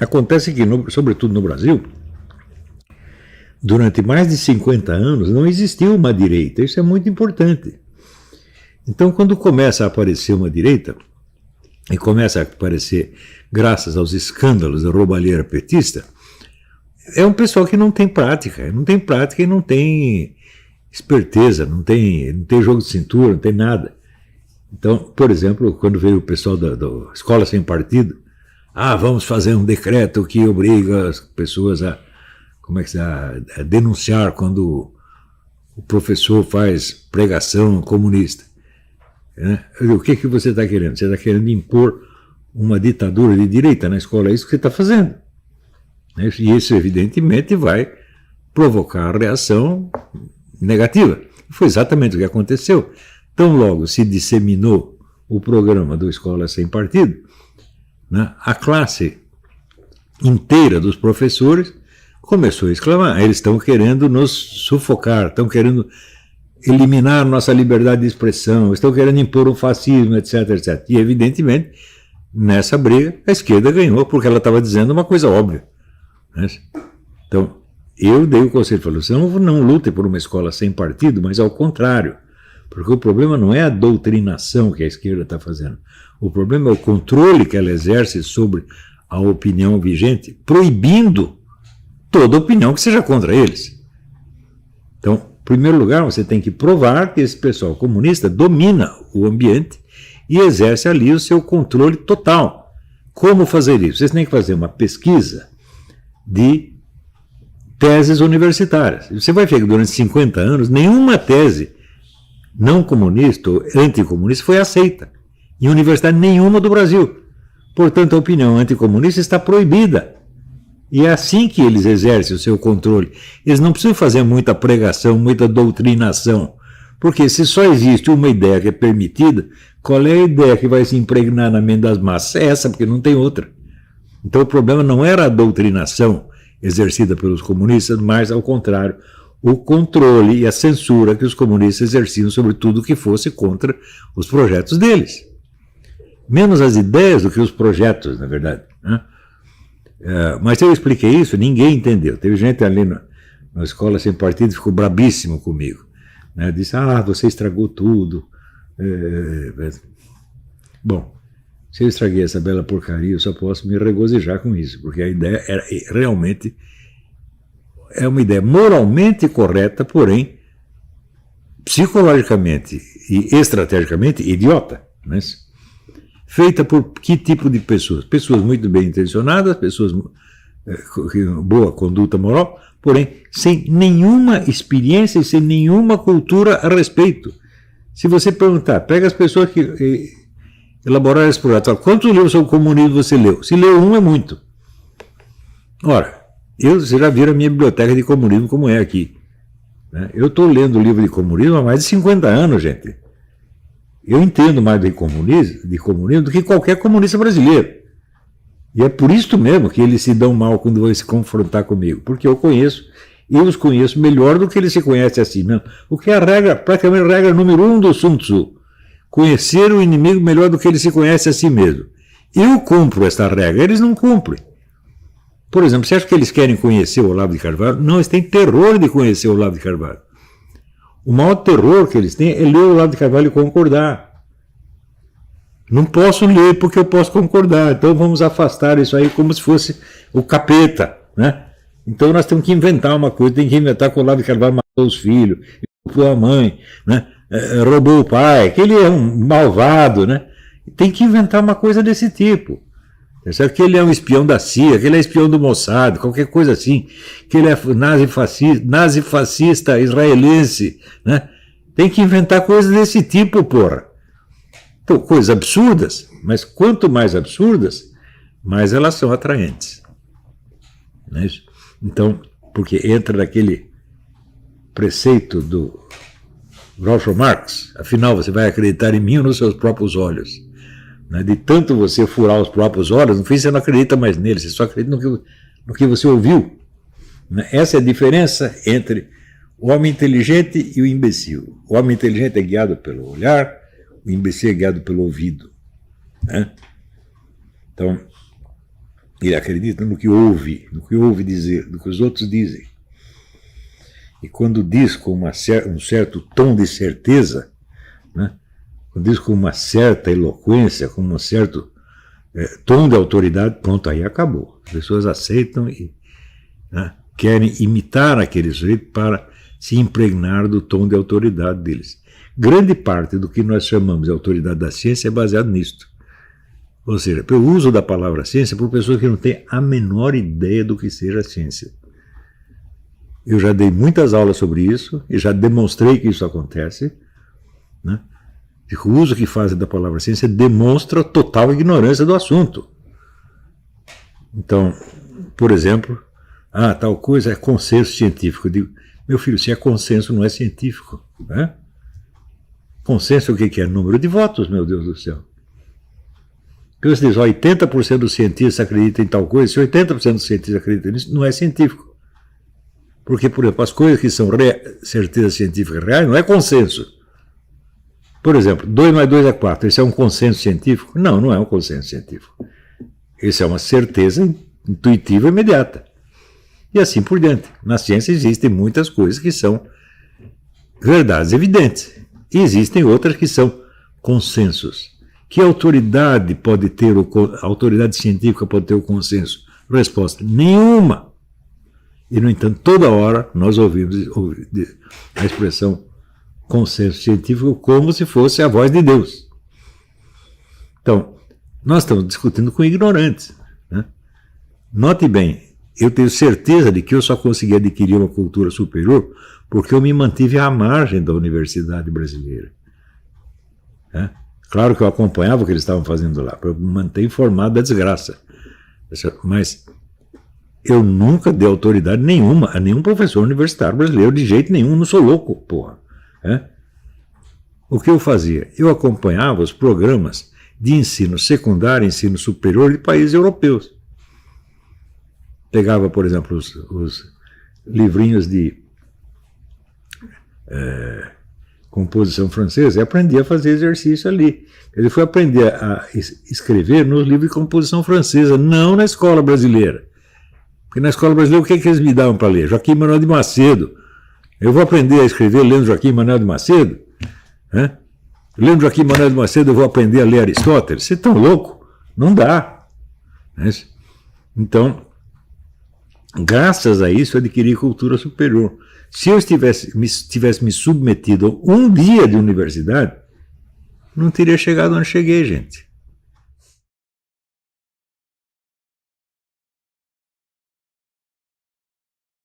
Acontece que, sobretudo no Brasil, durante mais de 50 anos não existiu uma direita. Isso é muito importante. Então, quando começa a aparecer uma direita, e começa a aparecer, graças aos escândalos da roubalheira petista, é um pessoal que não tem prática e não tem esperteza, não tem jogo de cintura, não tem nada. Então, por exemplo, quando veio o pessoal da Escola Sem Partido, vamos fazer um decreto que obriga as pessoas a denunciar quando o professor faz pregação comunista. O que você está querendo? Você está querendo impor uma ditadura de direita na escola, é isso que você está fazendo. E isso, evidentemente, vai provocar reação negativa. Foi exatamente o que aconteceu. Tão logo se disseminou o programa do Escola Sem Partido, a classe inteira dos professores começou a exclamar: eles estão querendo nos sufocar, estão querendo eliminar nossa liberdade de expressão, estão querendo impor um fascismo, etc, etc. E, evidentemente, nessa briga, a esquerda ganhou, porque ela estava dizendo uma coisa óbvia. Então, eu dei o conselho, falei, você não lute por uma escola sem partido, mas ao contrário, porque o problema não é a doutrinação que a esquerda está fazendo, o problema é o controle que ela exerce sobre a opinião vigente, proibindo toda opinião que seja contra eles. Então, em primeiro lugar, você tem que provar que esse pessoal comunista domina o ambiente e exerce ali o seu controle total. Como fazer isso? Vocês têm que fazer uma pesquisa de teses universitárias. Você vai ver que durante 50 anos, nenhuma tese não comunista ou anticomunista foi aceita em universidade nenhuma do Brasil. Portanto, a opinião anticomunista está proibida. E é assim que eles exercem o seu controle. Eles não precisam fazer muita pregação, muita doutrinação. Porque se só existe uma ideia que é permitida, qual é a ideia que vai se impregnar na mente das massas? É essa, porque não tem outra. Então o problema não era a doutrinação exercida pelos comunistas, mas, ao contrário, o controle e a censura que os comunistas exerciam sobre tudo que fosse contra os projetos deles. Menos as ideias do que os projetos, na verdade. Mas eu expliquei isso, ninguém entendeu. Teve gente ali na Escola Sem Partido que ficou brabíssimo comigo. Disse, você estragou tudo. Bom, se eu estraguei essa bela porcaria, eu só posso me regozijar com isso, porque a ideia era realmente é uma ideia moralmente correta, porém psicologicamente e estrategicamente idiota. Feita por que tipo de pessoas? Pessoas muito bem intencionadas, pessoas com boa conduta moral, porém sem nenhuma experiência e sem nenhuma cultura a respeito. Se você perguntar, pega as pessoas que elaboraram esse projeto, quantos livros sobre o comunismo você leu? Se leu um, é muito. Ora, você já viram a minha biblioteca de comunismo como é aqui. Eu estou lendo o livro de comunismo há mais de 50 anos, gente. Eu entendo mais de comunismo do que qualquer comunista brasileiro. E é por isso mesmo que eles se dão mal quando vão se confrontar comigo, porque eu os conheço melhor do que eles se conhecem a si mesmo. O que é a regra, praticamente a regra número 1 do Sun Tzu. Conhecer o inimigo melhor do que ele se conhece a si mesmo. Eu cumpro esta regra, eles não cumprem. Por exemplo, você acha que eles querem conhecer o Olavo de Carvalho? Não, eles têm terror de conhecer o Olavo de Carvalho. O maior terror que eles têm é ler o Olavo de Carvalho e concordar. Não posso ler porque eu posso concordar, então vamos afastar isso aí como se fosse o capeta. Então nós temos que inventar uma coisa, tem que inventar que o Olavo de Carvalho matou os filhos, roubou a mãe, roubou o pai, que ele é um malvado. Tem que inventar uma coisa desse tipo. Que ele é um espião da CIA, que ele é espião do Mossad, qualquer coisa assim, que ele é nazi-fascista israelense. Tem que inventar coisas desse tipo, porra. Então, coisas absurdas, mas quanto mais absurdas, mais elas são atraentes. Não é isso? Então, porque entra naquele preceito do Groucho Marx, afinal você vai acreditar em mim ou nos seus próprios olhos. De tanto você furar os próprios olhos, no fim você não acredita mais neles, você só acredita no que você ouviu. Essa é a diferença entre o homem inteligente e o imbecil. O homem inteligente é guiado pelo olhar, o imbecil é guiado pelo ouvido. Então, Ele acredita no que ouve dizer, no que os outros dizem. E quando diz com um certo tom de certeza, né? Quando diz com uma certa eloquência, com um certo tom de autoridade, pronto, aí acabou. As pessoas aceitam e, né, querem imitar aquele sujeito para se impregnar do tom de autoridade deles. Grande parte do que nós chamamos de autoridade da ciência é baseado nisto. Ou seja, pelo uso da palavra ciência por pessoas que não têm a menor ideia do que seja a ciência. Eu já dei muitas aulas sobre isso e já demonstrei que isso acontece, né? E o uso que fazem da palavra ciência demonstra total ignorância do assunto. Então, por exemplo, tal coisa é consenso científico. Eu digo, meu filho, se é consenso, não é científico. Né? Consenso o que é? Número de votos, meu Deus do céu. Porque você diz, 80% dos cientistas acreditam em tal coisa, se 80% dos cientistas acreditam nisso, não é científico. Porque, por exemplo, as coisas que são certezas científicas reais não é consenso. Por exemplo, 2 mais 2 é 4. Esse é um consenso científico? Não, não é um consenso científico. Esse é uma certeza intuitiva imediata. E assim por diante. Na ciência existem muitas coisas que são verdades evidentes. E existem outras que são consensos. Que autoridade pode ter, a autoridade científica pode ter o consenso? Resposta, nenhuma. E, no entanto, toda hora nós ouvimos a expressão consenso científico como se fosse a voz de Deus. Então, nós estamos discutindo com ignorantes. Né? Note bem, eu tenho certeza de que eu só consegui adquirir uma cultura superior porque eu me mantive à margem da universidade brasileira. Né? Claro que eu acompanhava o que eles estavam fazendo lá, para me manter informado da desgraça. Mas eu nunca dei autoridade nenhuma a nenhum professor universitário brasileiro, de jeito nenhum, não sou louco, porra. O que eu fazia? Eu acompanhava os programas de ensino secundário, ensino superior de países europeus. Pegava, por exemplo, os livrinhos de composição francesa e aprendia a fazer exercício ali. Ele foi aprender a escrever nos livros de composição francesa, não na escola brasileira. Porque na escola brasileira, o que eles me davam para ler? Joaquim Manuel de Macedo. Eu vou aprender a escrever lendo Joaquim Manuel de Macedo? Lendo Joaquim Manuel de Macedo, eu vou aprender a ler Aristóteles? Você é tão louco? Não dá. Então, graças a isso, eu adquiri cultura superior. Se eu tivesse me submetido a um dia de universidade, não teria chegado onde cheguei, gente.